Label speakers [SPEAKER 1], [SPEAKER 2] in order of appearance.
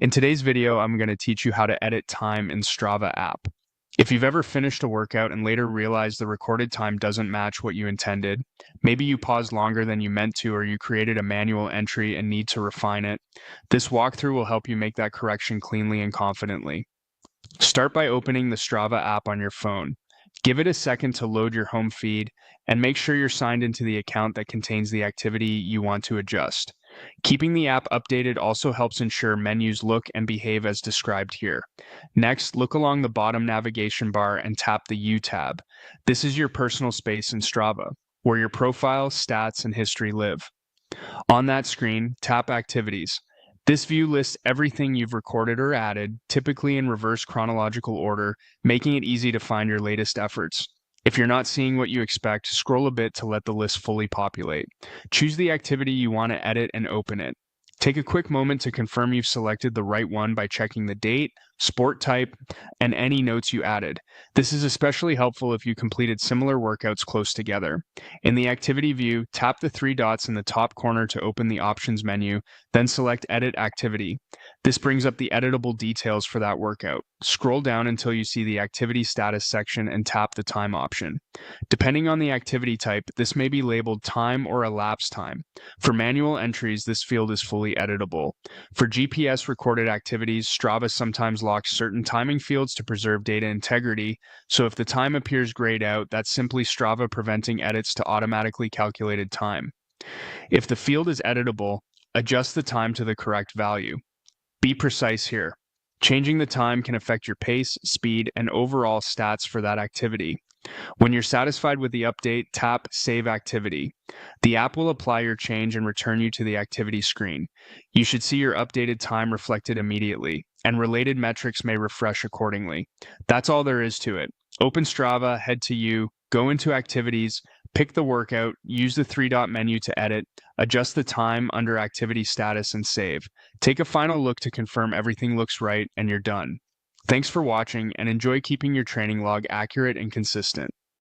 [SPEAKER 1] In today's video, I'm going to teach you how to edit time in Strava app. If you've ever finished a workout and later realized the recorded time doesn't match what you intended, maybe you paused longer than you meant to or you created a manual entry and need to refine it, this walkthrough will help you make that correction cleanly and confidently. Start by opening the Strava app on your phone. Give it a second to load your home feed and make sure you're signed into the account that contains the activity you want to adjust. Keeping the app updated also helps ensure menus look and behave as described here. Next, look along the bottom navigation bar and tap the U tab. This is your personal space in Strava, where your profile, stats, and history live. On that screen, tap Activities. This view lists everything you've recorded or added, typically in reverse chronological order, making it easy to find your latest efforts. If you're not seeing what you expect, scroll a bit to let the list fully populate. Choose the activity you want to edit and open it. Take a quick moment to confirm you've selected the right one by checking the date, sport type, and any notes you added. This is especially helpful if you completed similar workouts close together. In the activity view, tap the three dots in the top corner to open the options menu, then select Edit Activity. This brings up the editable details for that workout. Scroll down until you see the activity status section and tap the time option. Depending on the activity type, this may be labeled time or elapsed time. For manual entries, this field is fully editable. For GPS recorded activities, Strava sometimes locks certain timing fields to preserve data integrity, so if the time appears grayed out, that's simply Strava preventing edits to automatically calculated time. If the field is editable, adjust the time to the correct value. Be precise here. Changing the time can affect your pace, speed, and overall stats for that activity. When you're satisfied with the update, tap Save Activity. The app will apply your change and return you to the activity screen. You should see your updated time reflected immediately, and related metrics may refresh accordingly. That's all there is to it. Open Strava, head to You, go into Activities, pick the workout, use the three-dot menu to edit, adjust the time under Activity Status, and save. Take a final look to confirm everything looks right, and you're done. Thanks for watching, and enjoy keeping your training log accurate and consistent.